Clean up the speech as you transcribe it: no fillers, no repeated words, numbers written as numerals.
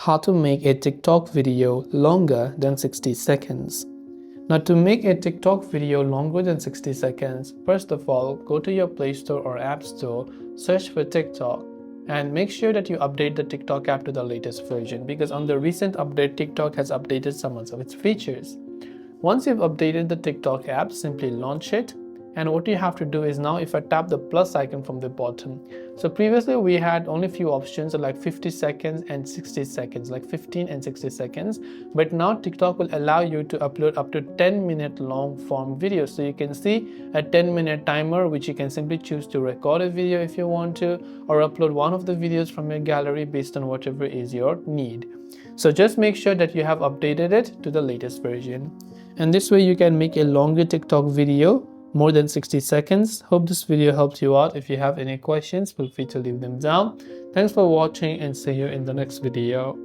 How to make a TikTok video longer than 60 seconds. Now, to make a TikTok video longer than 60 seconds, first of all, go to your Play Store or App Store, search for TikTok, and make sure that you update the TikTok app to the latest version, because on the recent update, TikTok has updated some of its features. Once you've updated the TikTok app, simply launch it. And what you have to do is, now if I tap the plus icon from the bottom, so previously we had only few options like 50 seconds and 60 seconds, like 15 and 60 seconds, but now TikTok will allow you to upload up to 10-minute long form videos. So you can see a 10-minute timer, which you can simply choose to record a video if you want to, or upload one of the videos from your gallery based on whatever is your need. So just make sure that you have updated it to the latest version. And this way you can make a longer TikTok video, more than 60 seconds. Hope this video helped you out. If you have any questions, feel free to leave them down. Thanks for watching and see you in the next video.